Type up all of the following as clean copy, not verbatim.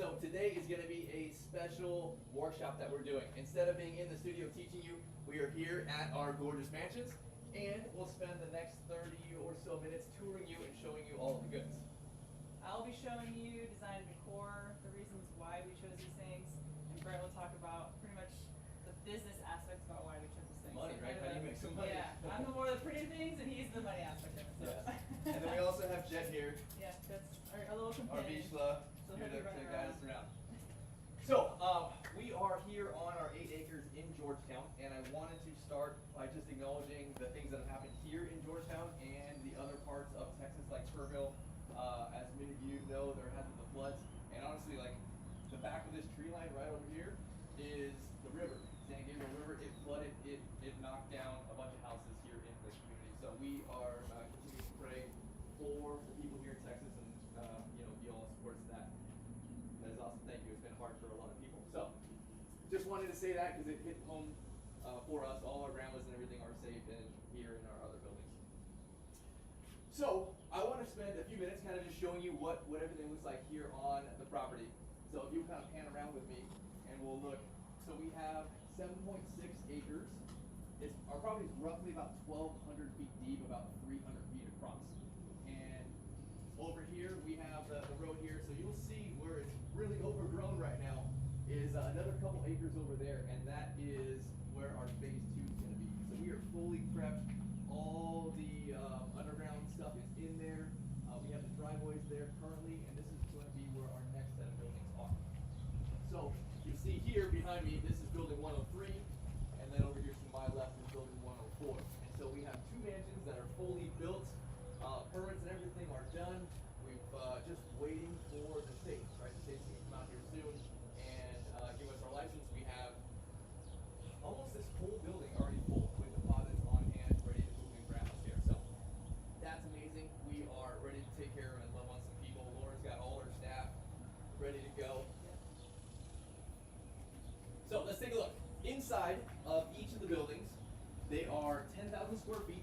So today is going to be a special workshop that we're doing. Instead of being in the studio teaching you, we are here at our gorgeous mansions, and we'll spend the next 30 or so minutes touring you and showing you all of the goods. I'll be showing you design and decor, the reasons why we chose these things, and Brett will talk about pretty much the business aspects about why we chose these things. Money, So right? How do you make some money? Yeah, I'm the more of the pretty things, and he's the money aspect of it. So. Yes. And then we also have Jet here, Yeah, that's our little our companion. Vishla, So here he'll be to running guide around. us around. So, we are here on our 8 acres in Georgetown, and I wanted to start by just acknowledging the things that have happened here in Georgetown and the other parts of Texas, like Kerrville. As many of you know, there has been the floods, and honestly, like, the back of this tree line right over here is the river, San Gabriel River. It flooded, it knocked down a bunch of houses here in the community. So we are continuing to pray for the people here in Texas, and be all supports that. That is awesome. Thank you. It's been hard for a lot of people. So, just wanted to say that because it hit home for us. All our grandmas and everything are safe and here in our other buildings. So, I want to spend a few minutes kind of just showing you what everything looks like here on the property. So, if you kind of pan around with me and we'll look. So, we have 7.6 acres. Our property is roughly about 1,200 feet deep, about 300 feet across. And over here, we have the road here. So, you'll see where it's really overgrown right now is another couple acres over there, and that is where our phase 2 is going to be. So, we are fully prepped. All the underground stuff is in there. We have the driveways there currently, and this is going to be where our next set of buildings are. So you see here behind me, this is building 103, and then over here to my left is building 104. And so we have 2 mansions that are fully built. Permits and everything are done. We've just waiting for the state, right? The state's going to come out here soon and give us our license. We have almost this whole building already full with deposits on hand, ready to move in grandma's here. So that's amazing. We are ready to take care of and love on some people. Laura's got all her staff ready to go. So let's take a look. Inside of each of the buildings, they are 10,000 square feet,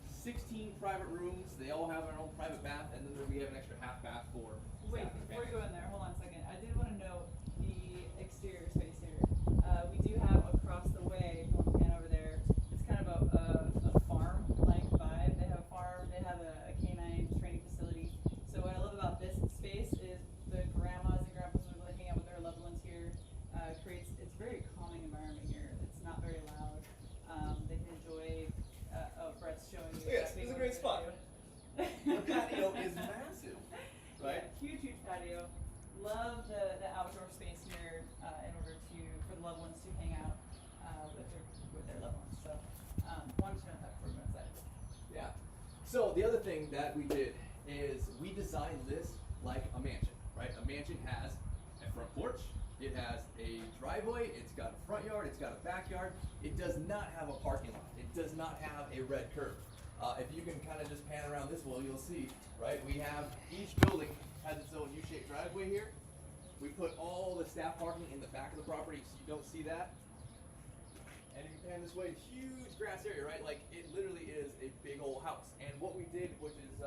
16 private rooms. They all have their own private bath, and then we have an extra half bath for Wait, staff and before you family. go in there, hold on a second. I did want to note the exterior space here. We do have across the way, if you want to pan over there, it's kind of a farm-like vibe. They have a farm, they have a canine training facility. So what I love about this space is the grandmas and grandpas are really hanging out with their loved ones here. It's a very calming environment here. It's not very loud. They can enjoy, Brett's showing you. Yes, exactly it's a what great they're spot. gonna The do. patio is massive, right? Yeah, huge patio. Love the outdoor space here in order for the loved ones to hang out with their loved ones. So wanted to know that before we went inside. Yeah. So the other thing that we did is we designed this like a mansion, right? A mansion has a front porch, it has a driveway, it's got a front yard, it's got a backyard. It does not have a parking lot. It does not have a red curb. If you can kind of just pan around this wall, you'll see, right? We have each building has its own U-shaped driveway here. We put all the staff parking in the back of the property so you don't see that. And if you pan this way, huge grass area, right? Like, it literally is a big old house. And what we did, which is,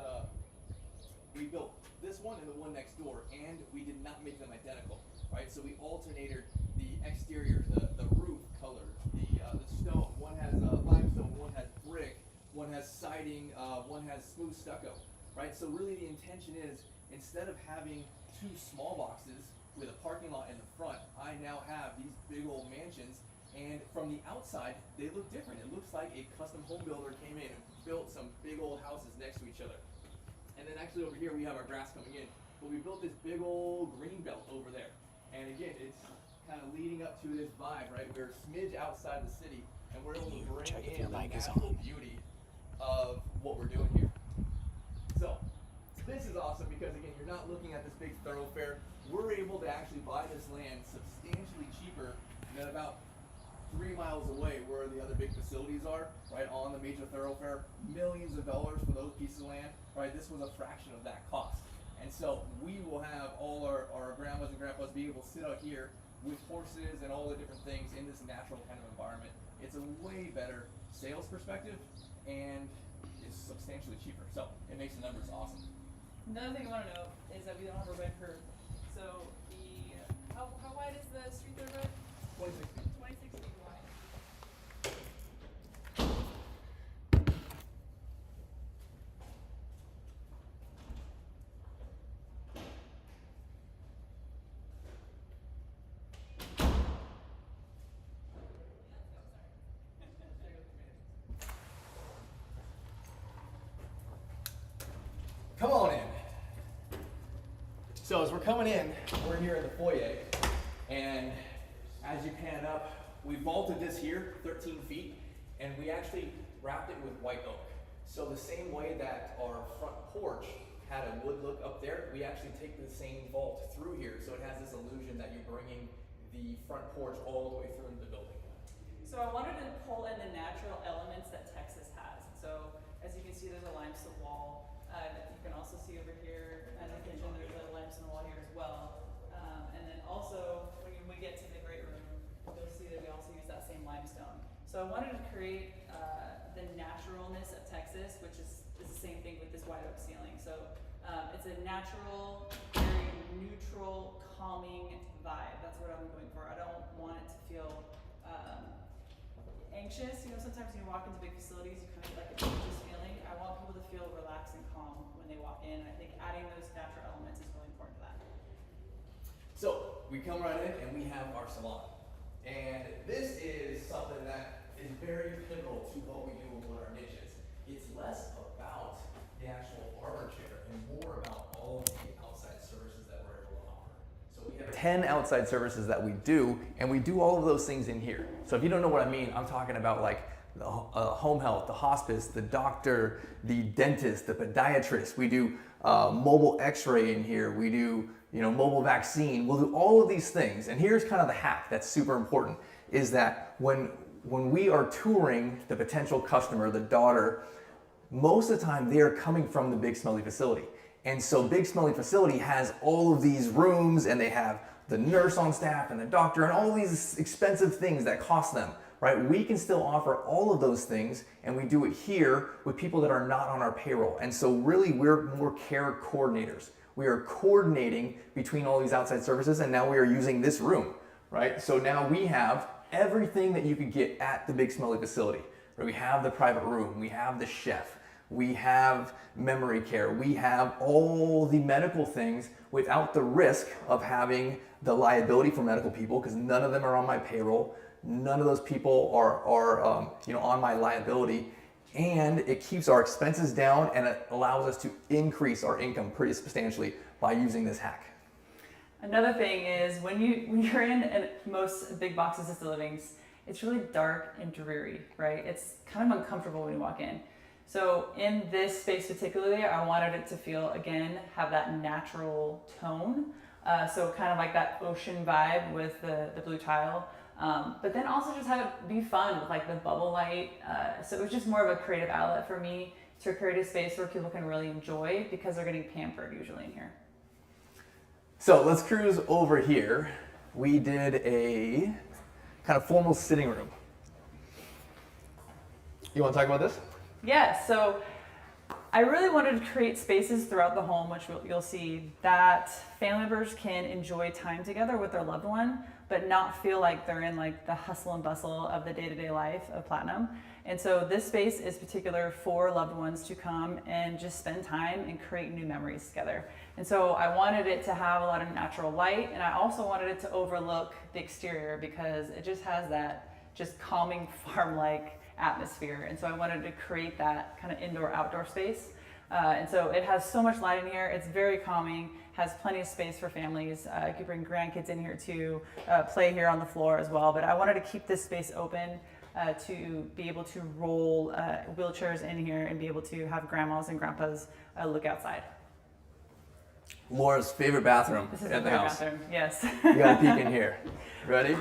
we built this one and the one next door, and we did not make them identical, right? So we alternated the exterior, the roof colors, the stone. One has limestone, one has brick, one has siding, one has smooth stucco, right? So really the intention is, instead of having 2 small boxes with a parking lot in the front, I now have these big old mansions. And from the outside, they look different. It looks like a custom home builder came in and built some big old houses next to each other. And then actually over here we have our grass coming in. But we built this big old green belt over there. And again, it's kind of leading up to this vibe, right? We're a smidge outside the city, and we're able to bring in the natural beauty of what we're doing here. So this is awesome because, again, you're not looking at this big thoroughfare. We're able to actually buy this land substantially cheaper than about 3 miles away where the other big facilities are, right, on the major thoroughfare. Millions of dollars for those pieces of land, right? This was a fraction of that cost. And so we will have all our grandmas and grandpas be able to sit out here with horses and all the different things in this natural kind of environment. It's a way better sales perspective, and it's substantially cheaper. So it makes the numbers awesome. Another thing I want to note is that we don't have a red curb. So the How wide is the street there, Brett? 26 feet. 26 feet wide. Come on in. So as we're coming in, we're here in the foyer, and as you pan up, we vaulted this here 13 feet, and we actually wrapped it with white oak. So the same way that our front porch had a wood look up there, we actually take the same vault through here, so it has this illusion that you're bringing the front porch all the way through into the building. So I wanted to pull in the natural elements that Texas has. So as you can see, there's a limestone wall. You can also see over here in the kitchen, there's a limestone wall here as well. And then also, when we get to the great room, you'll see that we also use that same limestone. So I wanted to create the naturalness of Texas, which is the same thing with this white oak ceiling. So it's a natural, very neutral, calming vibe. That's what I'm going for. I don't want it to feel anxious. You know, sometimes when you walk into big facilities, you kind of get like an anxious feeling. I want people to feel relaxed and calm when they walk in. I think adding those natural elements is really important to that. So we come right in and we have our salon. And this is something that is very pivotal to what we do with our niches. It's less about the actual barber chair and more about all of the outside services that we're able to offer. So we have 10 outside services that we do, and we do all of those things in here. So if you don't know what I mean, I'm talking about like the home health, the hospice, the doctor, the dentist, the podiatrist. We do mobile x-ray in here. We do, mobile vaccine. We'll do all of these things. And here's kind of the hack that's super important, is that when we are touring the potential customer, the daughter, most of the time they are coming from the big smelly facility. And so big smelly facility has all of these rooms, and they have the nurse on staff and the doctor and all these expensive things that cost them, right? We can still offer all of those things, and we do it here with people that are not on our payroll. And so really we're more care coordinators. We are coordinating between all these outside services, and now we are using this room, right? So now we have everything that you could get at the big smelly facility, right? We have the private room, we have the chef, we have memory care, we have all the medical things without the risk of having the liability for medical people, because none of them are on my payroll. None of those people are on my liability, and it keeps our expenses down, and it allows us to increase our income pretty substantially by using this hack. Another thing is when you're in most big box assisted livings, it's really dark and dreary, right? It's kind of uncomfortable when you walk in. So in this space particularly, I wanted it to feel, again, have that natural tone. So kind of like that ocean vibe with the blue tile. But then also just have it be fun with like the bubble light. So it was just more of a creative outlet for me to create a space where people can really enjoy, because they're getting pampered usually in here. So let's cruise over here. We did a kind of formal sitting room. You want to talk about this? Yeah, so I really wanted to create spaces throughout the home, which you'll see, that family members can enjoy time together with their loved one, but not feel like they're in like the hustle and bustle of the day-to-day life of Platinum. And so this space is particular for loved ones to come and just spend time and create new memories together. And so I wanted it to have a lot of natural light, and I also wanted it to overlook the exterior, because it just has that just calming farm-like atmosphere. And so I wanted to create that kind of indoor-outdoor space. And so it has so much light in here. It's very calming, has plenty of space for families. You could bring grandkids in here to play here on the floor as well. But I wanted to keep this space open to be able to roll wheelchairs in here and be able to have grandmas and grandpas look outside. Laura's favorite bathroom This is at the a house. bathroom, yes. You got a peek in here. Ready?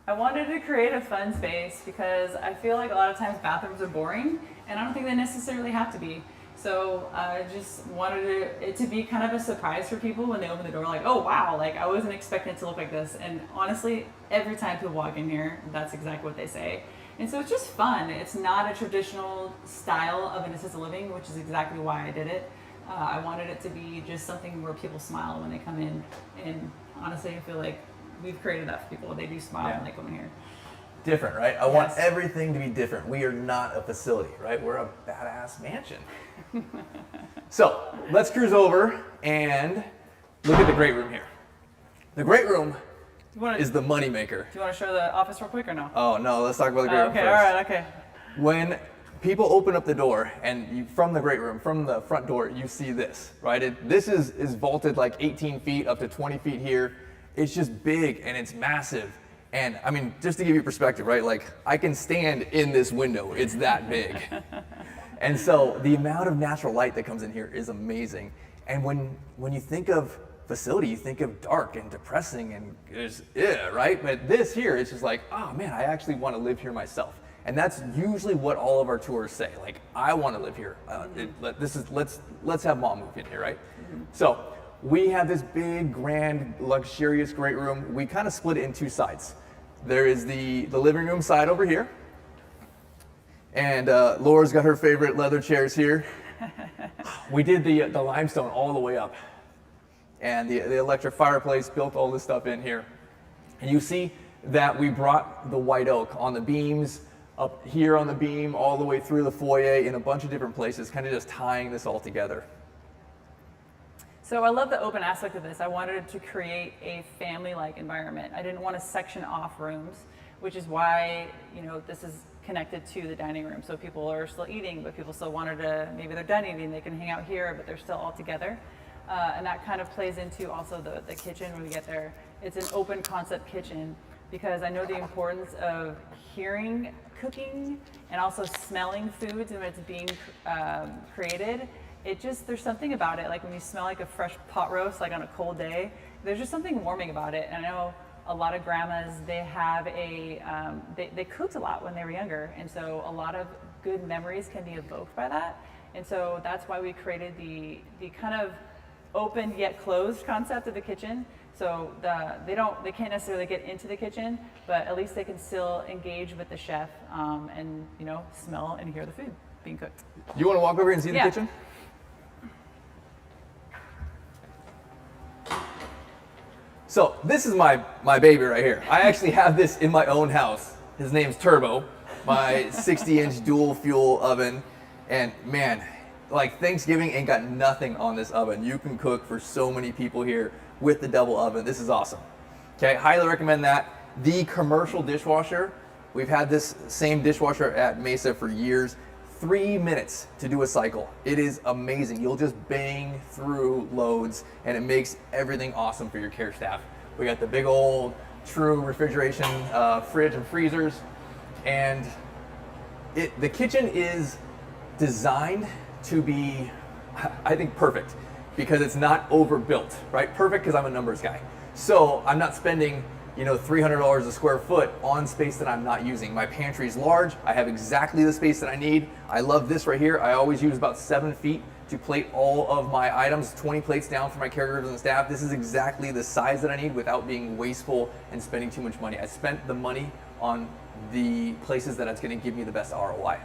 I wanted to create a fun space because I feel like a lot of times bathrooms are boring, and I don't think they necessarily have to be. So I just wanted it to be kind of a surprise for people when they open the door, like, oh wow, like I wasn't expecting it to look like this. And honestly, every time people walk in here, that's exactly what they say. And so it's just fun. It's not a traditional style of an assisted living, which is exactly why I did it. I wanted it to be just something where people smile when they come in, and honestly, I feel like we've created that for people. They do smile when they come in here. Different, right? I want everything to be different. We are not a facility, right? We're a badass mansion. So let's cruise over and look at the great room here. The great room is the money maker. Do you want to show the office real quick or no? Oh no, let's talk about the great room okay, first. all right, okay. When people open up the door and from the great room, from the front door, you see this, right? This is vaulted like 18 feet up to 20 feet here. It's just big and it's massive. And I mean, just to give you perspective, right? Like I can stand in this window, it's that big. And so the amount of natural light that comes in here is amazing. And when you think of facility, you think of dark and depressing and there's, right? But this here, it's just like, oh man, I actually want to live here myself. And that's usually what all of our tours say. Like, I want to live here. Let's have mom move in here, right? So we have this big, grand, luxurious great room. We kind of split it in two sides. There is the living room side over here. And Laura's got her favorite leather chairs here. We did the limestone all the way up. And the electric fireplace, built all this stuff in here. And you see that we brought the white oak on the beams, up here on the beam, all the way through the foyer in a bunch of different places, kind of just tying this all together. So I love the open aspect of this. I wanted to create a family-like environment. I didn't want to section off rooms, which is why, you know, this is connected to the dining room. So people are still eating, but people still wanted to, maybe they're done eating, they can hang out here, but they're still all together. And that kind of plays into also the kitchen when we get there. It's an open concept kitchen because I know the importance of hearing cooking and also smelling foods when it's being created. There's something about it, like when you smell like a fresh pot roast, like on a cold day, there's just something warming about it. And I know a lot of grandmas, they have they cooked a lot when they were younger. And so a lot of good memories can be evoked by that. And so that's why we created the kind of open yet closed concept of the kitchen. So they can't necessarily get into the kitchen, but at least they can still engage with the chef and, you know, smell and hear the food being cooked. You want to walk over and see the kitchen? So this is my baby right here. I actually have this in my own house. His name's Turbo, my 60-inch dual fuel oven. And man, like Thanksgiving ain't got nothing on this oven. You can cook for so many people here with the double oven. This is awesome. Okay, highly recommend that. The commercial dishwasher, we've had this same dishwasher at Mesa for years. 3 minutes to do a cycle. It is amazing. You'll just bang through loads and it makes everything awesome for your care staff. We got the big old true refrigeration fridge and freezers. And the kitchen is designed to be, I think, perfect because it's not overbuilt, right? Perfect because I'm a numbers guy. So I'm not spending, you know, $300 a square foot on space that I'm not using. My pantry is large. I have exactly the space that I need. I love this right here. I always use about 7 feet to plate all of my items, 20 plates down for my caregivers and staff. This is exactly the size that I need without being wasteful and spending too much money. I spent the money on the places that it's gonna give me the best ROI.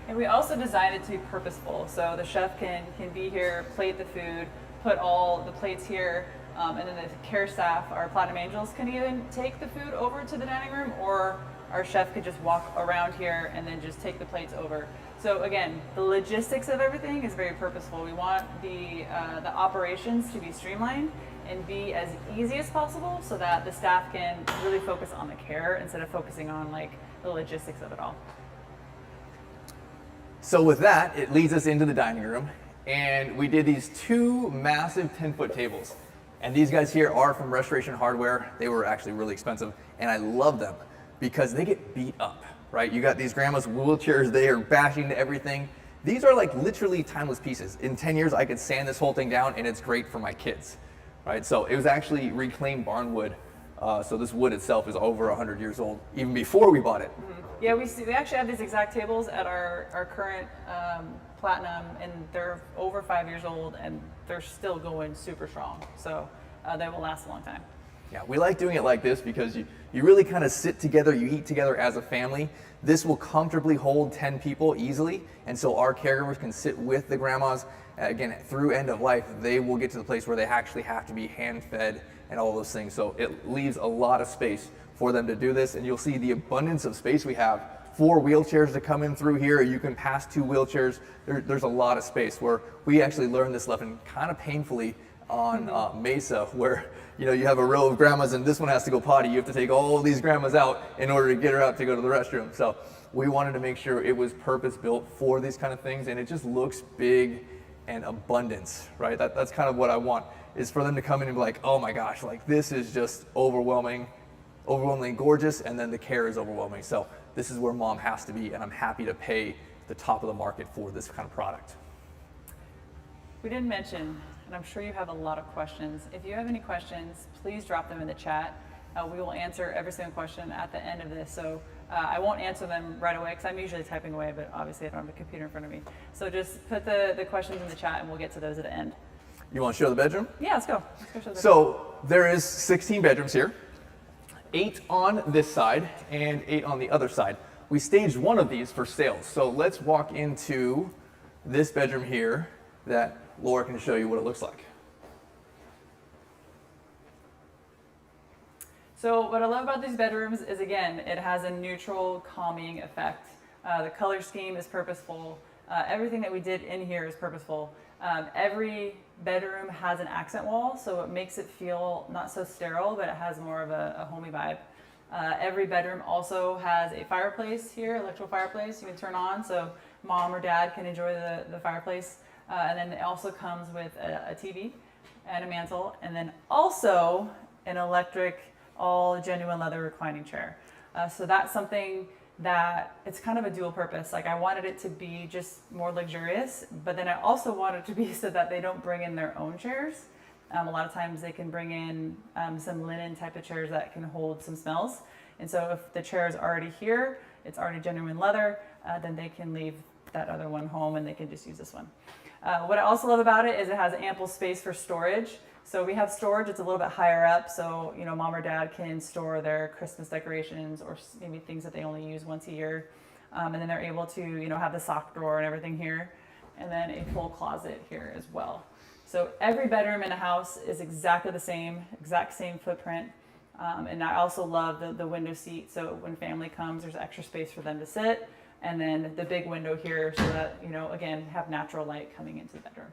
And we also designed it to be purposeful. So the chef can be here, plate the food, put all the plates here, and then the care staff, our Platinum Angels, can even take the food over to the dining room, or our chef could just walk around here and then just take the plates over. So again, the logistics of everything is very purposeful. We want the operations to be streamlined and be as easy as possible so that the staff can really focus on the care instead of focusing on like the logistics of it all. So with that, it leads us into the dining room, and we did these 2 massive 10-foot tables. And these guys here are from Restoration Hardware. They were actually really expensive, and I love them because they get beat up, right? You got these grandma's wheelchairs, they are bashing to everything. These are like literally timeless pieces. In 10 years, I could sand this whole thing down, and it's great for my kids, right? So it was actually reclaimed barn wood. So this wood itself is over 100 years old, even before we bought it. Mm-hmm. Yeah, we actually have these exact tables at our current Platinum, and they're over 5 years old, and they're still going super strong. So they will last a long time. Yeah, we like doing it like this because you really kind of sit together, you eat together as a family. This will comfortably hold 10 people easily, and so our caregivers can sit with the grandmas. Again, through end of life, they will get to the place where they actually have to be hand-fed and all those things. So it leaves a lot of space for them to do this, and you'll see the abundance of space we have. 4 wheelchairs to come in through here. You can pass 2 wheelchairs. There's a lot of space where we actually learned this lesson kind of painfully on Mesa, where you have a row of grandmas and this one has to go potty. You have to take all these grandmas out in order to get her out to go to the restroom. So we wanted to make sure it was purpose built for these kind of things, and it just looks big and abundance, right? That's kind of what I want, is for them to come in and be like, oh my gosh, like this is just overwhelmingly gorgeous, and then the care is overwhelming. So this is where mom has to be, and I'm happy to pay the top of the market for this kind of product. We didn't mention, and I'm sure you have a lot of questions. If you have any questions, please drop them in the chat. We will answer every single question at the end of this. So I won't answer them right away because I'm usually typing away, but obviously I don't have a computer in front of me. So just put the questions in the chat and we'll get to those at the end. You want to show the bedroom? Yeah, let's go. Let's go show the bedroom. So there is 16 bedrooms here, 8 on this side and 8 on the other side. We staged one of these for sales. So let's walk into this bedroom here that Laura can show you what it looks like. So what I love about these bedrooms is, again, it has a neutral, calming effect. The color scheme is purposeful. Everything that we did in here is purposeful. Every bedroom has an accent wall, so it makes it feel not so sterile, but it has more of a homey vibe. Every bedroom also has a fireplace here, electrical fireplace you can turn on, so mom or dad can enjoy the fireplace. And then it also comes with a TV and a mantle, and then also an electric, all genuine leather reclining chair. So that's something that it's kind of a dual purpose. Like, I wanted it to be just more luxurious, but then I also wanted it to be so that they don't bring in their own chairs. A lot of times they can bring in some linen type of chairs that can hold some smells. And so if the chair is already here, it's already genuine leather, then they can leave that other one home and they can just use this one. What I also love about it is it has ample space for storage. So we have storage, it's a little bit higher up, so mom or dad can store their Christmas decorations or maybe things that they only use once a year. And then they're able to have the sock drawer and everything here, and then a full closet here as well. So every bedroom in the house is exactly the same, exact same footprint. And I also love the window seat, so when family comes, there's extra space for them to sit. And then the big window here so that, again, have natural light coming into the bedroom.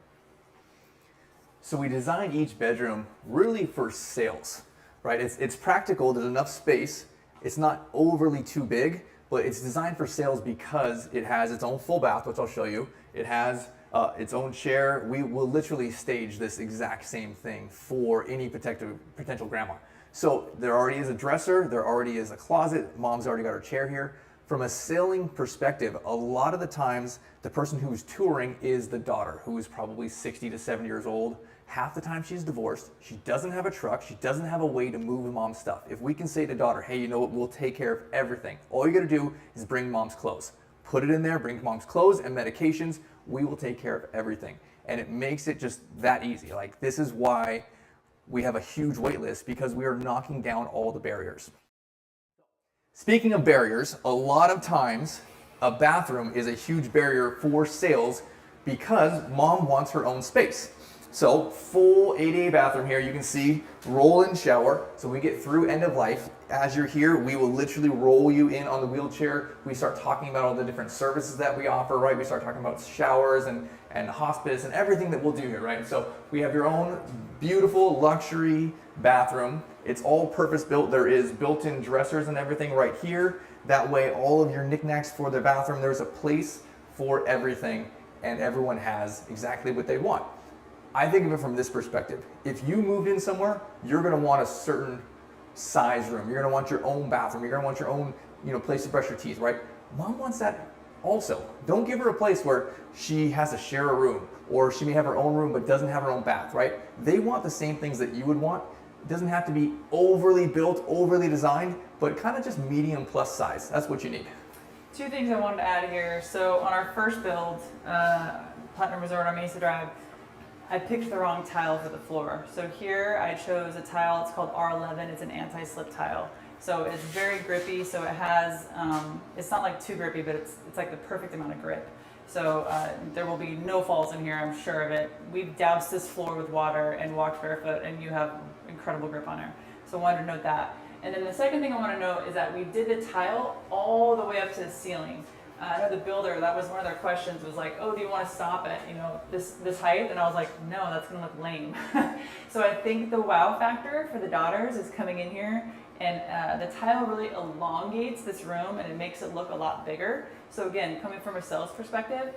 So we designed each bedroom really for sales, right? It's practical, there's enough space. It's not overly too big, but it's designed for sales because it has its own full bath, which I'll show you. It has its own chair. We will literally stage this exact same thing for any potential grandma. So there already is a dresser, there already is a closet, mom's already got her chair here. From a selling perspective, a lot of the times the person who's touring is the daughter, who is probably 60 to 70 years old. Half the time she's divorced, she doesn't have a truck, she doesn't have a way to move mom's stuff. If we can say to daughter, hey, you know what, we'll take care of everything. All you gotta do is bring mom's clothes. Put it in there, bring mom's clothes and medications, we will take care of everything. And it makes it just that easy. Like, this is why we have a huge wait list, because we are knocking down all the barriers. Speaking of barriers, a lot of times a bathroom is a huge barrier for sales because mom wants her own space. So full ADA bathroom here, you can see roll-in shower. So we get through end of life. As you're here, we will literally roll you in on the wheelchair. We start talking about all the different services that we offer, right? We start talking about showers and hospice and everything that we'll do here, right? So we have your own beautiful luxury bathroom. It's all purpose built. There is built-in dressers and everything right here. That way, all of your knickknacks for the bathroom, there's a place for everything, and everyone has exactly what they want. I think of it from this perspective. If you moved in somewhere, you're gonna want a certain size room. You're gonna want your own bathroom. You're gonna want your own, place to brush your teeth, right? Mom wants that also. Don't give her a place where she has to share a room, or she may have her own room but doesn't have her own bath, right? They want the same things that you would want. It doesn't have to be overly built, overly designed, but kind of just medium plus size. That's what you need. 2 things I wanted to add here. So on our first build, Platinum Resort on Mesa Drive, I picked the wrong tile for the floor. So here I chose a tile, it's called R11, it's an anti-slip tile. So it's very grippy, so it has, it's not like too grippy, but it's like the perfect amount of grip. So there will be no falls in here, I'm sure of it. We've doused this floor with water and walked barefoot, and you have incredible grip on there. So I wanted to note that. And then the second thing I want to note is that we did the tile all the way up to the ceiling. I know the builder, that was one of their questions, was like, oh, do you want to stop at, you know, this height? And I was like, no, that's going to look lame. So I think the wow factor for the daughters is coming in here, and the tile really elongates this room and it makes it look a lot bigger. So again, coming from a sales perspective,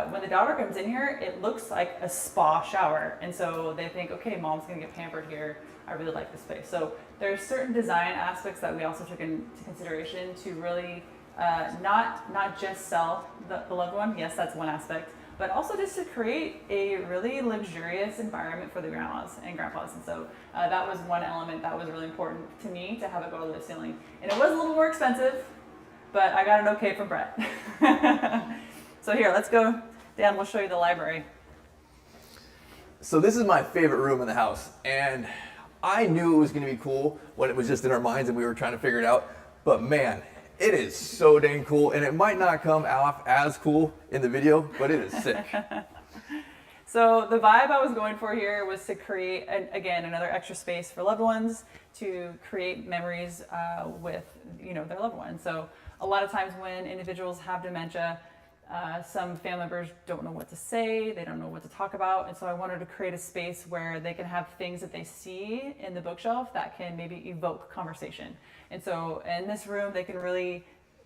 when the daughter comes in here, it looks like a spa shower. And so they think, okay, mom's going to get pampered here. I really like this space. So there's certain design aspects that we also took into consideration to really not just sell the loved one. Yes, that's one aspect, but also just to create a really luxurious environment for the grandmas and grandpas. And so that was one element that was really important to me, to have it go to the ceiling. And it was a little more expensive, but I got an okay from Brett. So here, let's go. Dan, we'll show you the library. So this is my favorite room in the house, and I knew it was going to be cool when it was just in our minds and we were trying to figure it out. But man, it is so dang cool, and it might not come off as cool in the video, but it is sick. So the vibe I was going for here was to create, again, another extra space for loved ones, to create memories with, you know, their loved ones. So a lot of times when individuals have dementia, some family members don't know what to say, they don't know what to talk about, and so I wanted to create a space where they can have things that they see in the bookshelf that can maybe evoke conversation. And so in this room, they can really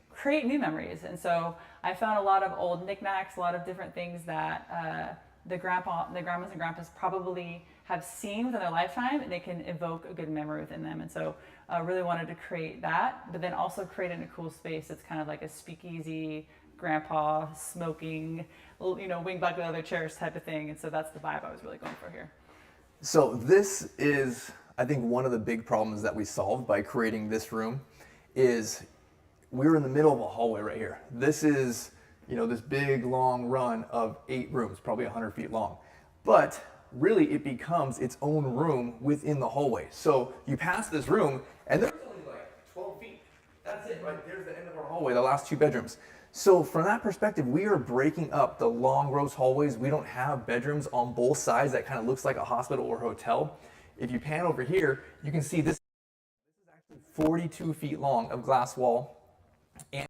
create new memories. And so I found a lot of old knickknacks, a lot of different things that the grandmas and grandpas probably have seen within their lifetime, and they can evoke a good memory within them. And so I really wanted to create that, but then also create in a cool space that's kind of like a speakeasy, grandpa smoking, you know, wing back with other chairs type of thing. And so that's the vibe I was really going for here. So this is, I think, one of the big problems that we solved by creating this room is we were in the middle of a hallway right here. This is, you know, this big long run of 8 rooms, probably 100 feet long. But really it becomes its own room within the hallway. So you pass this room and there's only like 12 feet. That's it, right? There's the end of our hallway, the last 2 bedrooms. So from that perspective, we are breaking up the long gross hallways. We don't have bedrooms on both sides that kind of looks like a hospital or hotel. If you pan over here, you can see this is actually 42 feet long of glass wall. And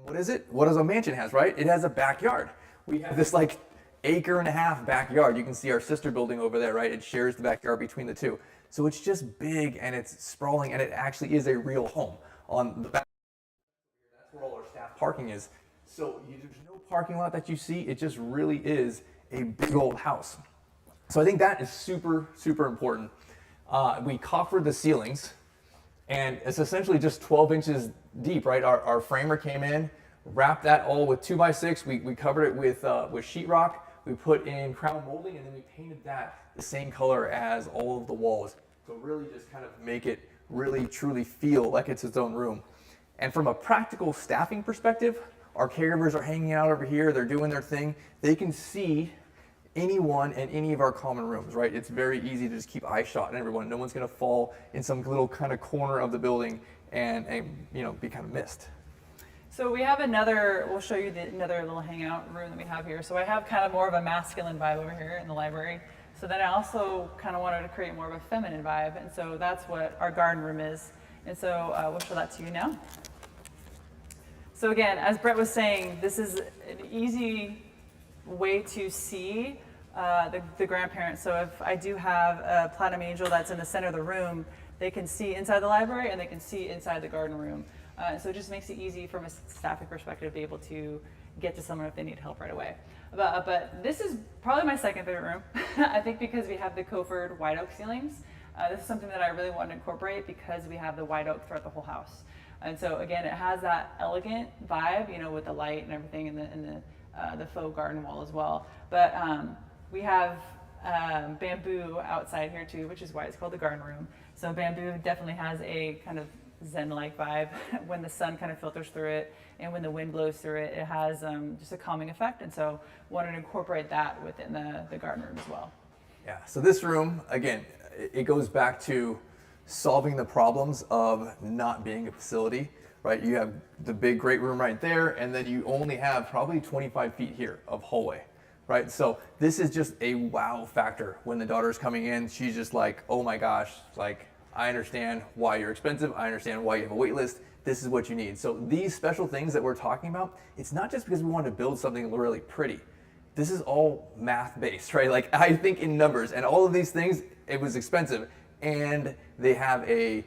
what is it? What does a mansion has, right? It has a backyard. We have this like 1.5 acre backyard. You can see our sister building over there, right? It shares the backyard between the two. So it's just big and it's sprawling, and it actually is a real home. On the back, that's where all our staff parking is. So there's no parking lot that you see. It just really is a big old house. So I think that is super, super important. We coffered the ceilings, and it's essentially just 12 inches deep, right? Our framer came in, wrapped that all with 2x6. We covered it with sheetrock. We put in crown molding, and then we painted that the same color as all of the walls. So really just kind of make it really truly feel like it's its own room. And from a practical staffing perspective, our caregivers are hanging out over here. They're doing their thing. They can see anyone in any of our common rooms, right? It's very easy to just keep eye shot on everyone. No one's going to fall in some little kind of corner of the building and you know, be kind of missed. So we have another, we'll show you another little hangout room that we have here. So I have kind of more of a masculine vibe over here in the library. So then I also kind of wanted to create more of a feminine vibe. And so that's what our garden room is. And so we'll show that to you now. So again, as Brett was saying, this is an easy way to see the grandparents. So if I do have a platinum angel that's in the center of the room, they can see inside the library and they can see inside the garden room. So it just makes it easy from a staffing perspective to be able to get to someone if they need help right away. But this is probably my second favorite room. I think because we have the coffered white oak ceilings. This is something that I really want to incorporate because we have the white oak throughout the whole house. And so again, it has that elegant vibe, you know, with the light and everything and the faux garden wall as well. But we have bamboo outside here too, which is why it's called the garden room. So bamboo definitely has a kind of zen-like vibe. When the sun kind of filters through it and when the wind blows through it, it has just a calming effect. And so wanted to incorporate that within the garden room as well. Yeah, so this room, again, it goes back to solving the problems of not being a facility, right? You have the big great room right there, and then you only have probably 25 feet here of hallway, right? So this is just a wow factor. When the daughter's coming in, she's just like, oh my gosh, like, I understand why you're expensive. I understand why you have a wait list. This is what you need. So these special things that we're talking about, it's not just because we want to build something really pretty. This is all math based, right? Like, I think in numbers, and all of these things, it was expensive, and they have a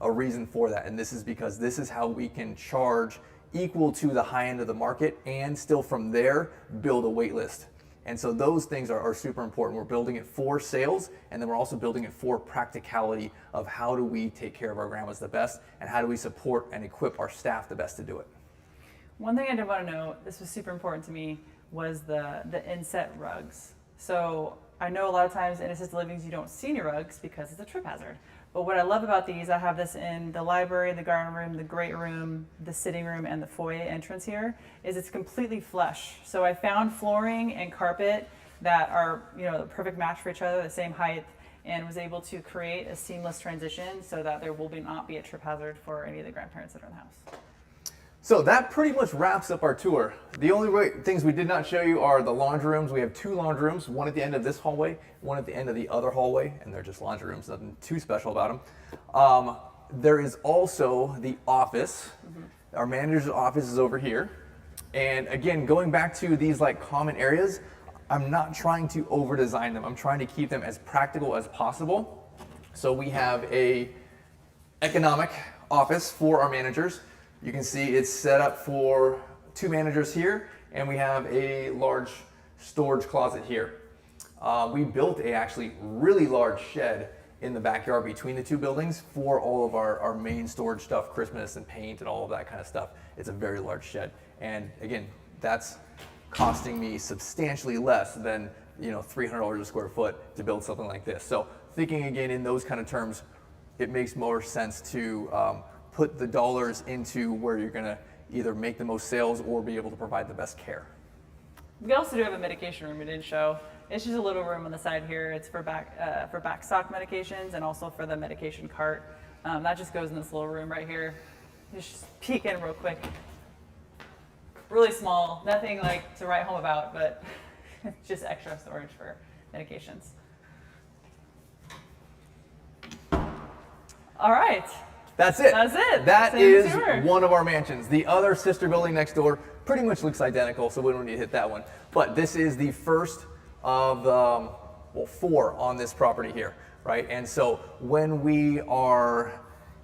reason for that. And this is because this is how we can charge equal to the high end of the market and still from there build a wait list. And so those things are super important. We're building it for sales, and then we're also building it for practicality of how do we take care of our grandmas the best, and how do we support and equip our staff the best to do it. One thing I did want to note, this was super important to me, was the inset rugs. So I know a lot of times in assisted livings you don't see any rugs because it's a trip hazard. But what I love about these, I have this in the library, the garden room, the great room, the sitting room, and the foyer entrance here, is it's completely flush. So I found flooring and carpet that are, you know, the perfect match for each other, the same height, and was able to create a seamless transition so that there will not be a trip hazard for any of the grandparents that are in the house. So that pretty much wraps up our tour. The only things we did not show you are the laundry rooms. We have 2 laundry rooms, one at the end of this hallway, one at the end of the other hallway, and they're just laundry rooms, nothing too special about them. There is also the office. Our manager's office is over here. And again, going back to these like common areas, I'm not trying to over design them. I'm trying to keep them as practical as possible. So we have a economic office for our managers. You can see it's set up for 2 managers here, and we have a large storage closet here. We built a actually really large shed in the backyard between the 2 buildings for all of our main storage stuff, Christmas and paint and all of that kind of stuff. It's a very large shed. And again, that's costing me substantially less than, you know, $300 a square foot to build something like this. So thinking again in those kind of terms, it makes more sense to put the dollars into where you're going to either make the most sales or be able to provide the best care. We also do have a medication room we didn't show. It's just a little room on the side here. It's for back stock medications and also for the medication cart. That just goes in this little room right here. Just peek in real quick. Really small, nothing like to write home about, but just extra storage for medications. All right. That's it. That's it. That is one of our mansions. The other sister building next door pretty much looks identical, so we don't need to hit that one. But this is the first of, 4 on this property here, right? And so when we are,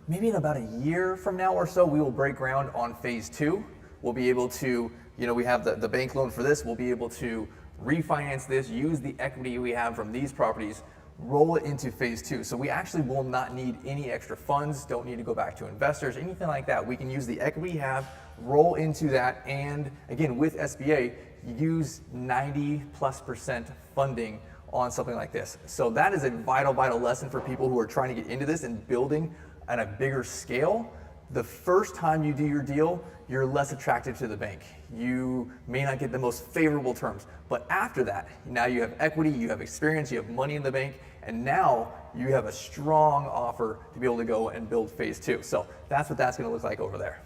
maybe in about a year from now or so, we will break ground on phase 2. We'll be able to, you know, we have the bank loan for this. We'll be able to refinance this, use the equity we have from these properties, roll it into phase 2. So we actually will not need any extra funds, don't need to go back to investors, anything like that. We can use the equity we have, roll into that, and again, with SBA, use 90+% funding on something like this. So that is a vital lesson for people who are trying to get into this and building at a bigger scale. The first time you do your deal, you're less attractive to the bank. You may not get the most favorable terms, but after that, now you have equity, you have experience, you have money in the bank, and now you have a strong offer to be able to go and build phase 2. So that's what that's gonna look like over there.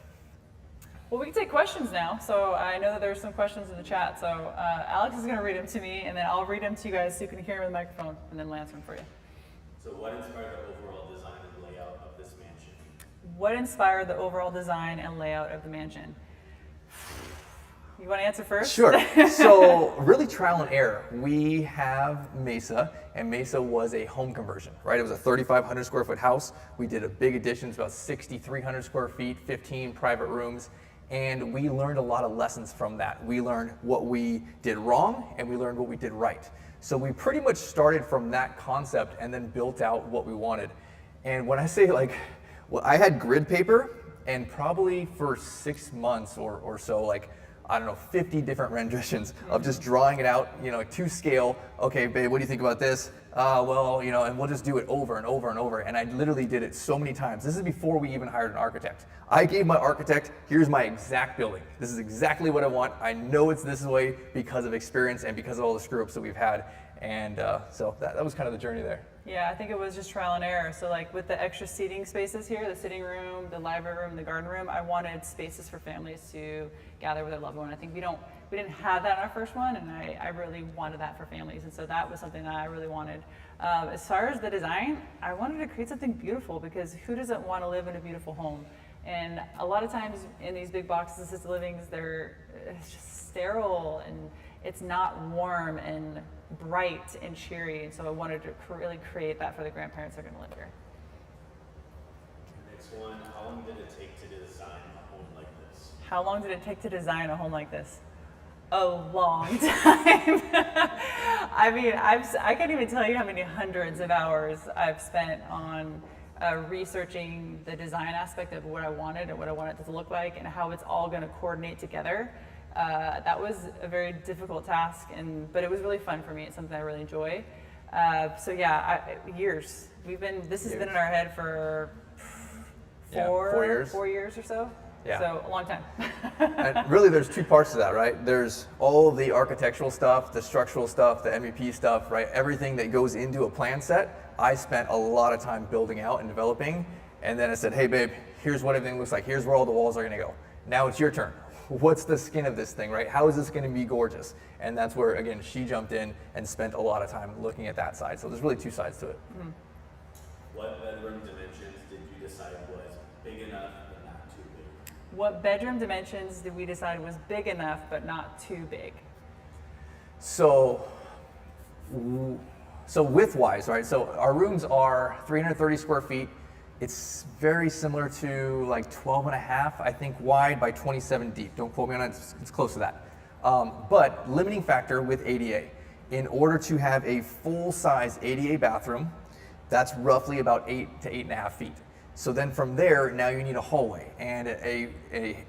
Well, we can take questions now. So I know that there's some questions in the chat. So Alex is gonna read them to me, and then I'll read them to you guys so you can hear them in the microphone, and then we'll answer them for you. So what inspired the overall design and layout of this mansion? What inspired the overall design and layout of the mansion? You want to answer first? Sure. So really trial and error. We have Mesa, and Mesa was a home conversion, right? It was a 3,500 square foot house. We did a big addition, it's about 6,300 square feet, 15 private rooms, and we learned a lot of lessons from that. We learned what we did wrong, and we learned what we did right. So we pretty much started from that concept and then built out what we wanted. And when I say like, well, I had grid paper, and probably for 6 months or so, like, I don't know, 50 different renditions of just drawing it out, to scale. Okay, babe, what do you think about this? Well, and we'll just do it over and over and over. And I literally did it so many times. This is before we even hired an architect. I gave my architect, here's my exact building. This is exactly what I want. I know it's this way because of experience and because of all the screw ups that we've had. And so that was kind of the journey there. Yeah, I think it was just trial and error. So like with the extra seating spaces here, the sitting room, the library room, the garden room, I wanted spaces for families to gather with their loved one. I think we didn't have that in our first one, and I really wanted that for families. And so that was something that I really wanted. As far as the design, I wanted to create something beautiful, because who doesn't want to live in a beautiful home? And a lot of times in these big boxes, assisted livings, it's just sterile and it's not warm and bright and cheery. And so I wanted to really create that for the grandparents that are going to live here. Next one, how long did it take to design a home like this? How long did it take to design a home like this? A long time. I mean, I can't even tell you how many hundreds of hours I've spent on researching the design aspect of what I wanted and what I wanted it to look like and how it's all going to coordinate together. That was a very difficult task, but it was really fun for me. It's something I really enjoy. So yeah, years. This has been in our head for 4 years or so. Yeah. So a long time. And really, there's two parts to that, right? There's all the architectural stuff, the structural stuff, the MEP stuff, right? Everything that goes into a plan set, I spent a lot of time building out and developing. And then I said, hey, babe, here's what everything looks like. Here's where all the walls are going to go. Now it's your turn. What's the skin of this thing, right? How is this going to be gorgeous? And that's where, again, she jumped in and spent a lot of time looking at that side. So there's really two sides to it. Mm-hmm. What bedroom dimensions did you decide was big enough but not too big? What bedroom dimensions did we decide was big enough but not too big? So width-wise, right? So our rooms are 330 square feet. It's very similar to like 12 and a half, I think, wide by 27 deep. Don't quote me on it, it's close to that. But limiting factor with ADA. In order to have a full-size ADA bathroom, that's roughly about 8 to 8.5 feet. So then from there, now you need a hallway. And a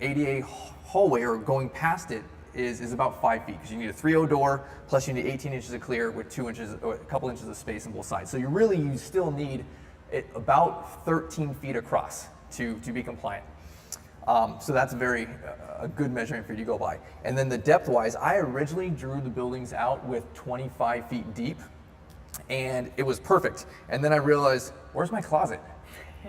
ADA hallway, or going past it, is about 5 feet, because you need a 3.0 door, plus you need 18 inches of clear with 2 inches, or a couple inches of space on both sides. So you still need it about 13 feet across to be compliant. So that's a good measurement for you to go by. And then the depth-wise, I originally drew the buildings out with 25 feet deep, and it was perfect. And then I realized, where's my closet?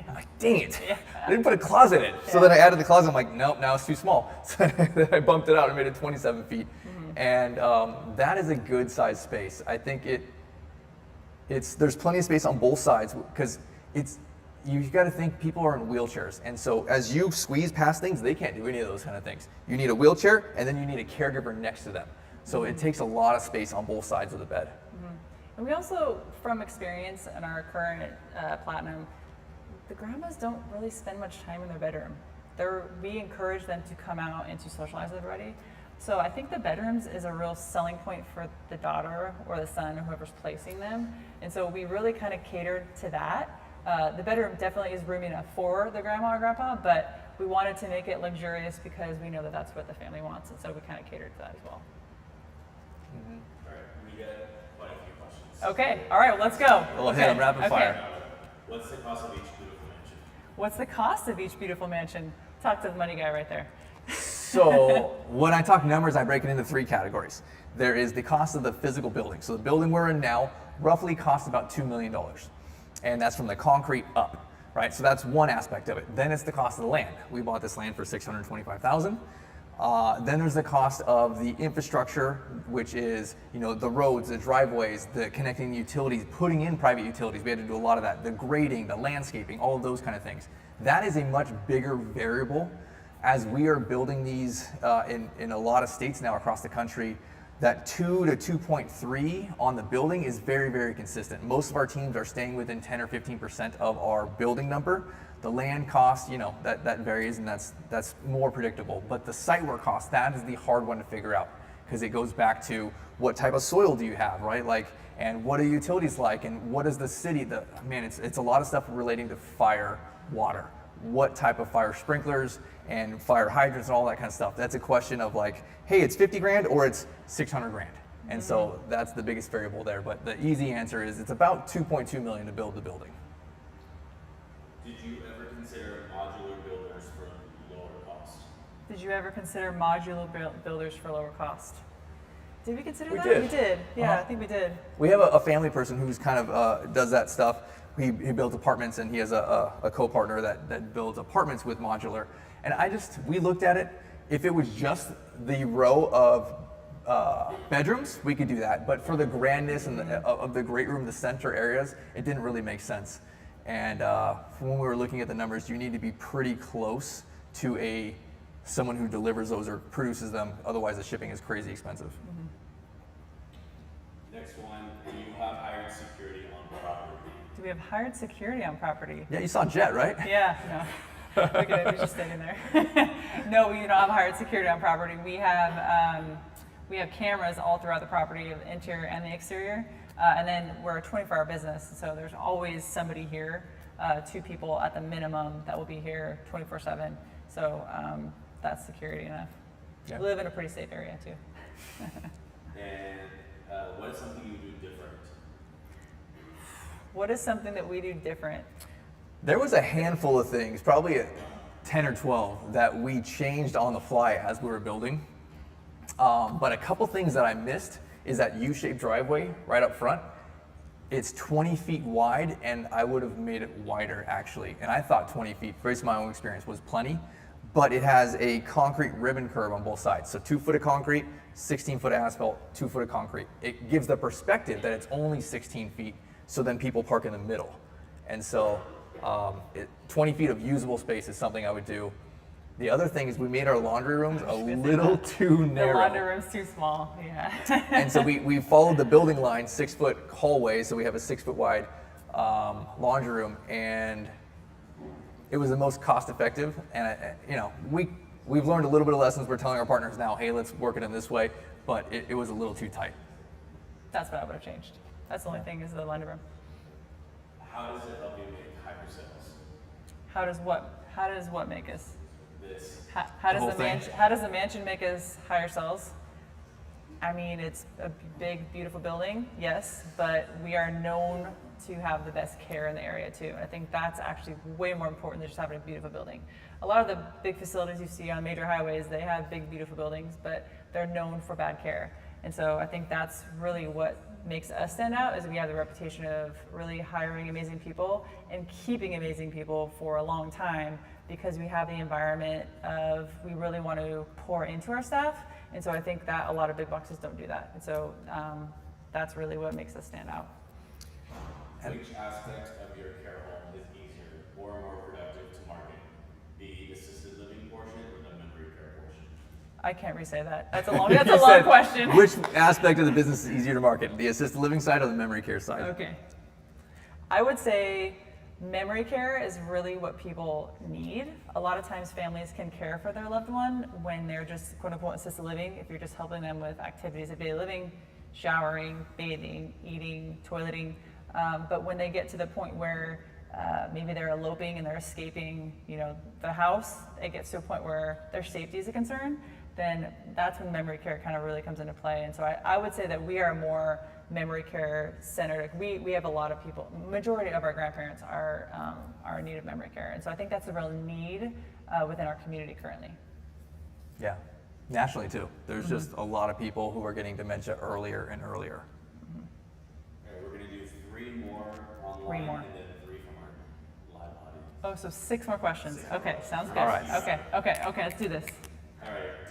I'm like, dang it, I didn't put a closet in. So then I added the closet, I'm like, nope, now it's too small. So then I bumped it out and made it 27 feet. Mm-hmm. And that is a good size space. I think there's plenty of space on both sides, because you've got to think people are in wheelchairs. And so as you squeeze past things, they can't do any of those kind of things. You need a wheelchair, and then you need a caregiver next to them. So it takes a lot of space on both sides of the bed. Mm-hmm. And we also, from experience in our current Platinum, the grandmas don't really spend much time in their bedroom. We encourage them to come out and to socialize with everybody. So I think the bedrooms is a real selling point for the daughter or the son, or whoever's placing them. And so we really kind of catered to that. The bedroom definitely is roomy enough for the grandma or grandpa, but we wanted to make it luxurious because we know that that's what the family wants. And so we kind of catered to that as well. Mm-hmm. All right, we got quite a few questions. Okay, all right, well, let's go. We'll hit them rapid fire. What's the cost of each beautiful mansion? What's the cost of each beautiful mansion? Talk to the money guy right there. So when I talk numbers, I break it into 3 categories. There is the cost of the physical building. So the building we're in now roughly costs about $2 million. And that's from the concrete up, right? So that's one aspect of it. Then it's the cost of the land. We bought this land for $625,000. Then there's the cost of the infrastructure, which is, the roads, the driveways, the connecting utilities, putting in private utilities. We had to do a lot of that. The grading, the landscaping, all of those kind of things. That is a much bigger variable. As we are building these in a lot of states now across the country, that 2 to 2.3 on the building is very, very consistent. Most of our teams are staying within 10 or 15% of our building number. The land cost, that varies, and that's more predictable. But the site work cost, that is the hard one to figure out, because it goes back to what type of soil do you have, right? And what are utilities like, and what is the city? It's a lot of stuff relating to fire, water, what type of fire sprinklers and fire hydrants and all that kind of stuff. That's a question of like, hey, it's 50 grand or it's 600 grand. And so that's the biggest variable there. But the easy answer is it's about 2.2 million to build the building. Did you ever consider modular builders for lower cost? Did you ever consider modular builders for lower cost? Did we consider We that? did. We did. Yeah, Uh-huh. I think we did. We have a family person who's kind of does that stuff. He builds apartments, and he has a co-partner that builds apartments with modular. And we looked at it. If it was just the row of bedrooms, we could do that. But for the grandness and of the great room, the center areas, it didn't really make sense. And when we were looking at the numbers, you need to be pretty close to someone who delivers those or produces them. Otherwise, the shipping is crazy expensive. Next one, do you have hired security on property? Do we have hired security on property? Yeah, you saw Jet, right? Yeah, no. Look at it, he's just standing there. No, we do not have hired security on property. We have cameras all throughout the property, of the interior and the exterior. And then we're a 24-hour business, so there's always somebody here, 2 people at the minimum that will be here 24/7. So that's security enough. Yeah. We live in a pretty safe area too. And what is something you do different? What is something that we do different? There was a handful of things, probably 10 or 12, that we changed on the fly as we were building. But a couple things that I missed is that U-shaped driveway right up front. It's 20 feet wide, and I would have made it wider actually. And I thought 20 feet, based on my own experience, was plenty. But it has a concrete ribbon curb on both sides. So 2 foot of concrete, 16 foot of asphalt, 2 foot of concrete. It gives the perspective that it's only 16 feet, so then people park in the middle. And so 20 feet of usable space is something I would do. The other thing is we made our laundry rooms a little too narrow. The laundry room's too small, yeah. And so we followed the building line, 6 foot hallway, so we have a 6 foot wide laundry room, and it was the most cost effective. And we've learned a little bit of lessons. We're telling our partners now, hey, let's work it in this way, but it was a little too tight. That's what I would have changed. That's the only thing is the laundry room. How does it help you make higher sales? How does what make us? This. How The whole thing. does the mansion make us higher sales? I mean, it's a big, beautiful building, yes, but we are known to have the best care in the area too. And I think that's actually way more important than just having a beautiful building. A lot of the big facilities you see on major highways, they have big, beautiful buildings, but they're known for bad care. And so I think that's really what makes us stand out, is we have the reputation of really hiring amazing people and keeping amazing people for a long time, because we have the environment of, we really want to pour into our staff. And so I think that a lot of big boxes don't do that. And so that's really what makes us stand out. Which aspect of your care home is easier or more productive to market? The assisted living portion or the memory care portion? I can't re-say that. That's a long question. Which aspect of the business is easier to market? The assisted living side or the memory care side? Okay. I would say memory care is really what people need. A lot of times families can care for their loved one when they're just quote unquote assisted living, if you're just helping them with activities of daily living, showering, bathing, eating, toileting. But when they get to the point where maybe they're eloping and they're escaping, the house, it gets to a point where their safety is a concern, then that's when memory care kind of really comes into play. And so I would say that we are more memory care centered. We have a lot of people, majority of our grandparents are in need of memory care. And so I think that's a real need within our community currently. Yeah, nationally too. There's just a lot of people who are getting dementia earlier and earlier. All right, we're going to do 3 more online 3 more. and then 3 from our live audience. Oh, so 6 more questions. Okay, sounds good. All right. Okay, let's do this. All right,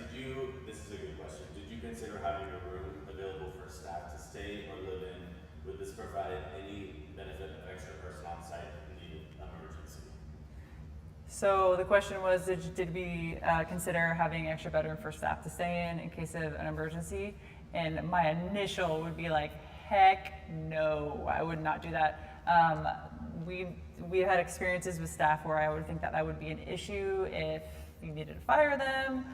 this is a good question. Did you consider having a room available for staff to stay or live in? Would this provide any benefit of extra person on site in the emergency? So the question was, did we consider having extra bedroom for staff to stay in case of an emergency? And my initial would be like, heck no, I would not do that. We had experiences with staff where I would think that would be an issue if you needed to fire them,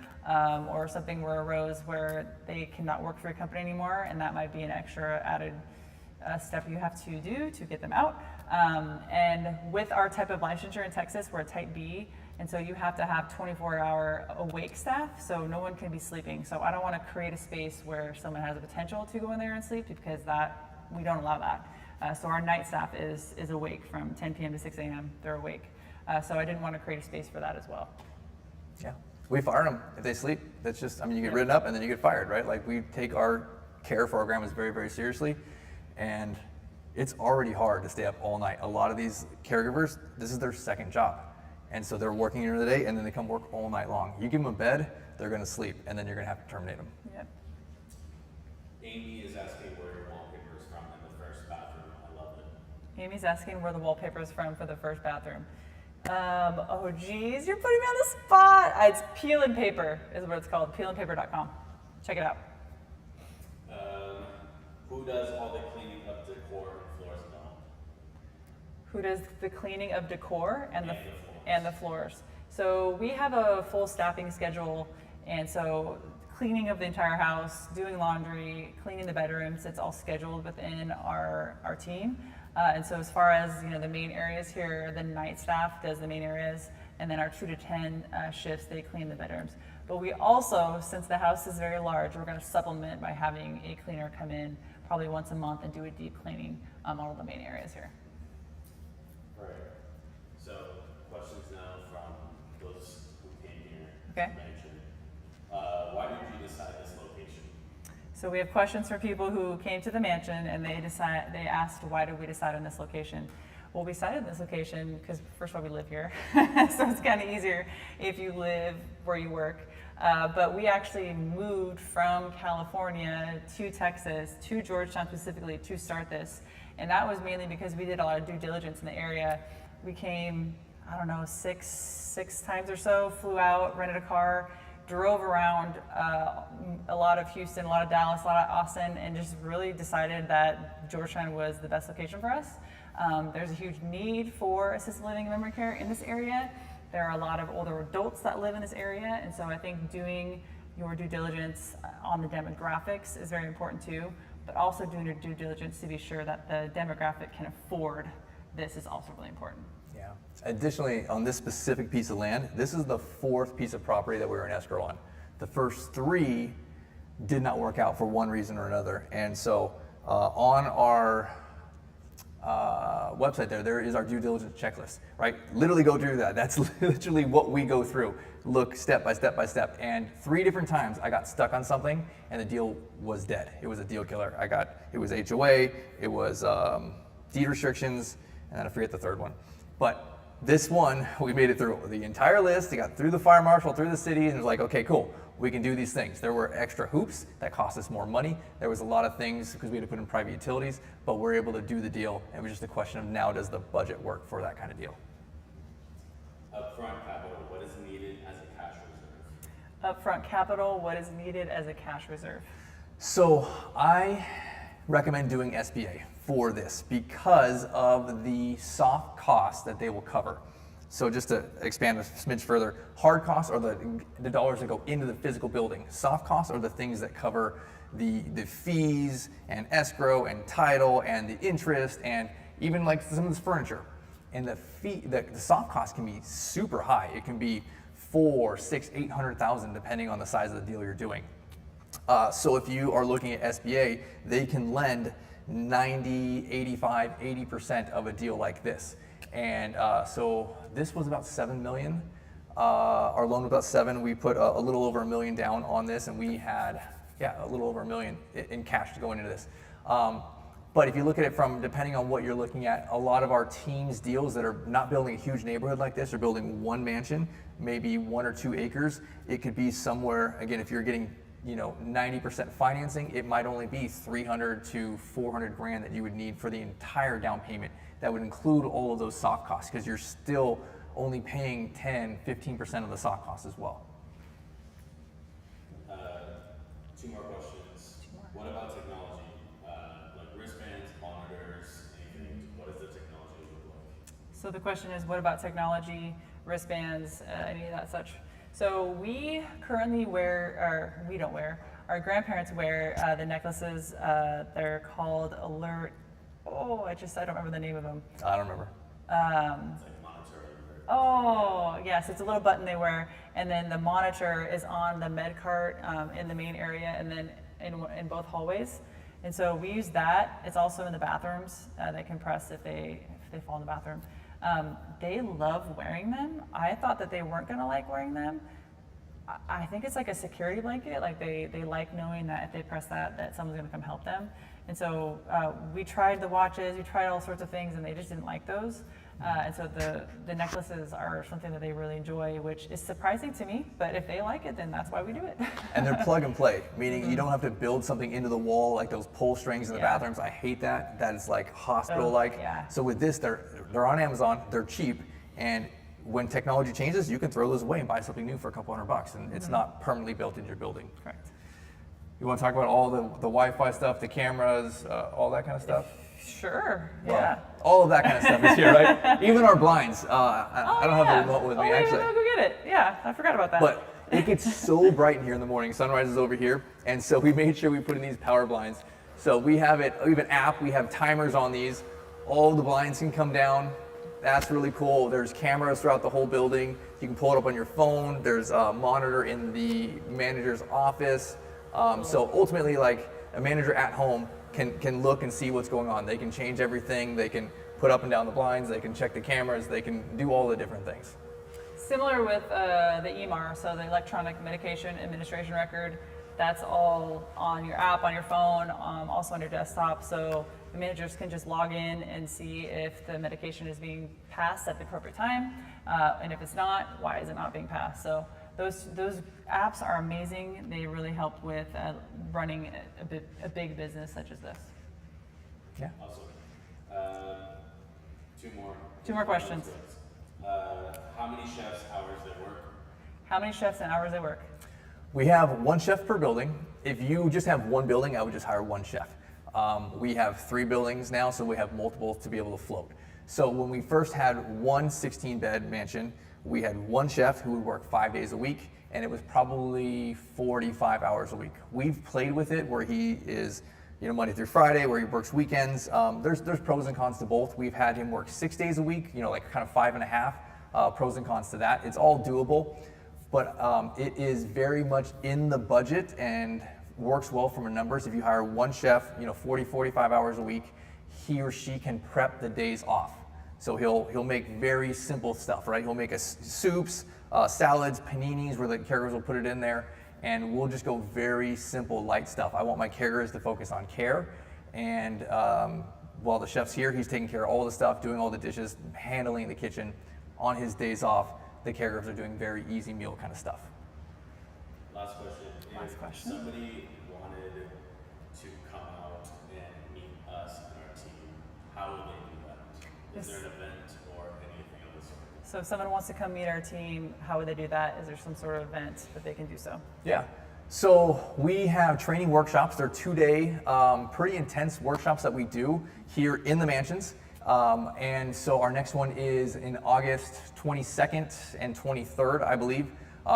or something arose where they cannot work for your company anymore, and that might be an extra added step you have to do to get them out. And with our type of licensure in Texas, we're a type B, and so you have to have 24-hour awake staff, so no one can be sleeping. So I don't want to create a space where someone has a potential to go in there and sleep, because we don't allow that. So our night staff is awake from 10 p.m. to 6 a.m. They're awake. So I didn't want to create a space for that as well. Yeah, we fire them if they sleep. That's just, I mean, you get written up and then you get fired, right? Like, we take our care for our grandmas very, very seriously, and it's already hard to stay up all night. A lot of these caregivers, this is their second job, and so they're working during the day and then they come work all night long. You give them a bed, they're going to sleep, and then you're going to have to terminate them. Yep. Amy is asking where your wallpaper is from in the first bathroom. I love it. Amy's asking where the wallpaper is from for the first bathroom. Oh geez, you're putting me on the spot. It's Peel and Paper is what it's called, peelandpaper.com. Check it out. Who does all the cleaning of decor and floors and all? Who does the cleaning of decor and And the floors? So we have a full staffing schedule, and so cleaning of the entire house, doing laundry, cleaning the bedrooms, it's all scheduled within our team. And so as far as, the main areas here, the night staff does the main areas, and then our 2 to 10 shifts, they clean the bedrooms. But we also, since the house is very large, we're going to supplement by having a cleaner come in probably once a month and do a deep cleaning on all of the main areas here. Right. So, questions now from those who came here. Okay. To mention. Why did you decide this location? So we have questions for people who came to the mansion and they asked, why did we decide on this location? Well, we decided on this location because, first of all, we live here. So it's kind of easier if you live where you work. But we actually moved from California to Texas, to Georgetown specifically, to start this. And that was mainly because we did a lot of due diligence in the area. We came, I don't know, six times or so, flew out, rented a car, drove around a lot of Houston, a lot of Dallas, a lot of Austin, and just really decided that Georgetown was the best location for us. There's a huge need for assisted living and memory care in this area. There are a lot of older adults that live in this area, and so I think doing your due diligence on the demographics is very important too, but also doing your due diligence to be sure that the demographic can afford this is also really important. Yeah. Additionally, on this specific piece of land, this is the 4th piece of property that we were in escrow on. The first 3 did not work out for one reason or another, and so on our website there is our due diligence checklist, right? Literally go through that. That's literally what we go through. Look step by step by step. And 3 different times I got stuck on something and the deal was dead. It was a deal killer. It was HOA, it was deed restrictions, and then I forget the third one. But this one, we made it through the entire list. It got through the fire marshal, through the city, and it was like, okay, cool. We can do these things. There were extra hoops that cost us more money. There was a lot of things because we had to put in private utilities, but we're able to do the deal. It was just a question of now does the budget work for that kind of deal? Upfront capital, what is needed as a cash reserve? Upfront capital, what is needed as a cash reserve? So I recommend doing SBA for this because of the soft costs that they will cover. So just to expand a smidge further, hard costs are the dollars that go into the physical building. Soft costs are the things that cover the fees and escrow and title and the interest and even like some of this furniture. And the soft cost can be super high. It can be $400,000, $600,000, $800,000 depending on the size of the deal you're doing. So if you are looking at SBA, they can lend 90, 85, 80% of a deal like this. And so this was about $7 million. Our loan was about $7 million. We put a little over $1 million down on this, and we had, a little over $1 million in cash to go into this. But if you look at it from, depending on what you're looking at, a lot of our teams deals that are not building a huge neighborhood like this, are building one mansion, maybe 1 or 2 acres. It could be somewhere, again, if you're getting 90% financing, it might only be $300 to $400,000 that you would need for the entire down payment. That would include all of those soft costs because you're still only paying 10, 15% of the soft costs as well. 2 more questions. What about technology? Like wristbands, monitors, anything? What does the technology look like? So the question is, what about technology, wristbands, any of that such? So we currently we don't wear, our grandparents wear the necklaces. They're called Alert I don't remember the name of them. I don't remember. It's like monitoring. Oh, yes, it's a little button they wear, and then the monitor is on the med cart in the main area, and then in both hallways. And so we use that. It's also in the bathrooms. They can press if they fall in the bathroom. They love wearing them. I thought that they weren't gonna like wearing them. I think it's like a security blanket. Like they like knowing that if they press that someone's gonna come help them. And so we tried the watches, we tried all sorts of things, and they just didn't like those. And so the necklaces are something that they really enjoy, which is surprising to me, but if they like it, then that's why we do it. And they're plug and play, meaning you don't have to build something into the wall like those pull strings in the Yeah. bathrooms. I hate that. That is like hospital-like. Yeah. So with this, they're on Amazon, they're cheap, and when technology changes, you can throw those away and buy something new for a couple $100, and it's not permanently built into your building. Correct. You want to talk about all the Wi-Fi stuff, the cameras, all that kind of stuff? Sure, Well, yeah. all of that kind of stuff is here, right? Even our blinds. I don't have the remote with me, actually. I'll go get it. Yeah, I forgot about that. But it gets so bright in here in the morning. Sunrise is over here. And so we made sure we put in these power blinds. So we have it, we have an app, we have timers on these. All the blinds can come down. That's really cool. There's cameras throughout the whole building. You can pull it up on your phone. There's a monitor in the manager's office. So ultimately, like a manager at home can look and see what's going on. They can change everything. They can put up and down the blinds. They can check the cameras. They can do all the different things. Similar with the EMAR, so the electronic medication administration record, that's all on your app, on your phone, also on your desktop. So the managers can just log in and see if the medication is being passed at the appropriate time, and if it's not, why is it not being passed? So those apps are amazing. They really help with running a big business such as this. Yeah. Awesome. Two more questions. How many chefs' hours they work? How many chefs and hours they work? We have one chef per building. If you just have one building, I would just hire one chef. We have 3 buildings now, so we have multiple to be able to float. So when we first had one 16-bed mansion, we had one chef who would work 5 days a week, and it was probably 45 hours a week. We've played with it where he is, Monday through Friday, where he works weekends. There's pros and cons to both. We've had him work 6 days a week, like kind of 5.5. Pros and cons to that. It's all doable, but it is very much in the budget and works well from a numbers. If you hire one chef, 40, 45 hours a week, he or she can prep the days off. So he'll make very simple stuff, right? He'll make us soups, salads, paninis, where the caregivers will put it in there, and we'll just go very simple, light stuff. I want my caregivers to focus on care, and while the chef's here, he's taking care of all the stuff, doing all the dishes, handling the kitchen. On his days off, the caregivers are doing very easy meal kind of stuff. Last question. Last question. If somebody wanted to come out and meet us and our team, how would they do that? Is there an event or anything of the sort? So if someone wants to come meet our team, how would they do that? Is there some sort of event that they can do so? Yeah. So we have training workshops. They're 2-day, pretty intense workshops that we do here in the mansions. And so our next one is in August 22nd and 23rd, I believe.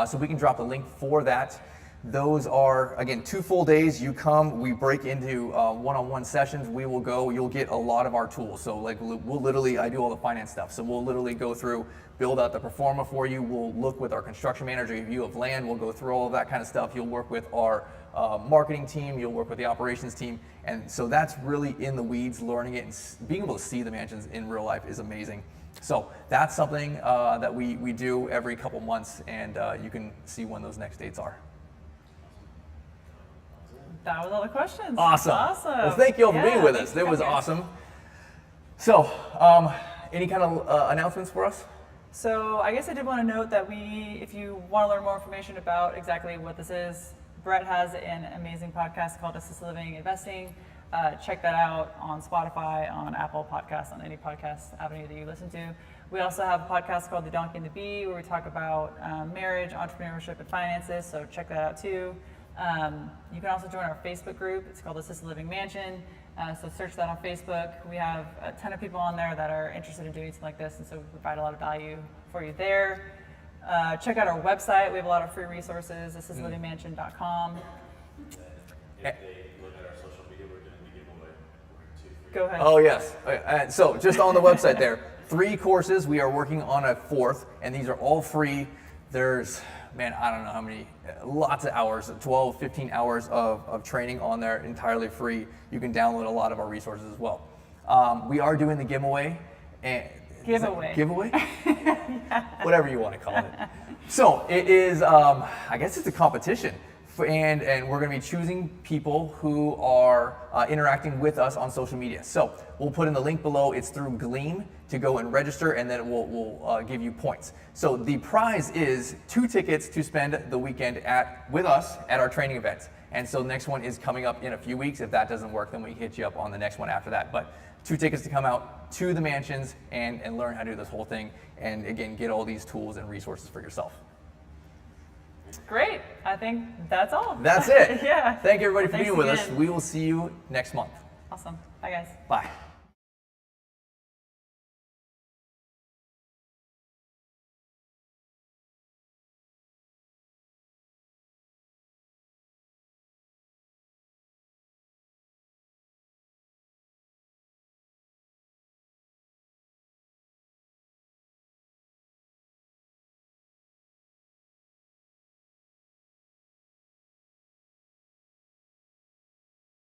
So we can drop a link for that. Those are, again, 2 full days. You come, we break into one-on-one sessions. We will go, you'll get a lot of our tools. So like we'll literally, I do all the finance stuff. So we'll literally go through, build out the performa for you. We'll look with our construction manager, if you have land, we'll go through all of that kind of stuff. You'll work with our marketing team, you'll work with the operations team. And so that's really in the weeds, learning it, and being able to see the mansions in real life is amazing. So that's something that we do every couple months, and you can see when those next dates are. That was all the questions. Awesome. Well, thank you all for being with us. That was awesome. So, any kind of announcements for us? So I guess I did want to note that if you want to learn more information about exactly what this is, Brett has an amazing podcast called Assisted Living Investing. Check that out on Spotify, on Apple Podcasts, on any podcast avenue that you listen to. We also have a podcast called The Donkey and the Bee, where we talk about marriage, entrepreneurship, and finances, so check that out too. You can also join our Facebook group. It's called Assisted Living Mansion. So search that on Facebook. We have a ton of people on there that are interested in doing something like this, and so we provide a lot of value for you there. Check out our website. We have a lot of free resources, assistedlivingmansion.com. If they look at our social media, we're doing a giveaway for 2 free Go ahead. Oh yes. Okay, so just on the website there, 3 courses. We are working on a 4th, and these are all free. There's, man, I don't know how many, lots of hours, 12, 15 hours of training on there, entirely free. You can download a lot of our resources as well. We are doing the giveaway. And giveaway? Whatever you want to call it. So it is, I guess it's a competition. And we're going to be choosing people who are interacting with us on social media. So we'll put in the link below. It's through Gleam to go and register, and then we'll give you points. So the prize is 2 tickets to spend the weekend with us at our training events. And so the next one is coming up in a few weeks. If that doesn't work, then we hit you up on the next one after that. But 2 tickets to come out to the mansions and learn how to do this whole thing. And again, get all these tools and resources for yourself. Great. I think that's all. That's it. Yeah. Thank you everybody for Thanks being with us. again. We will see you next month. Awesome. Bye, guys. Bye.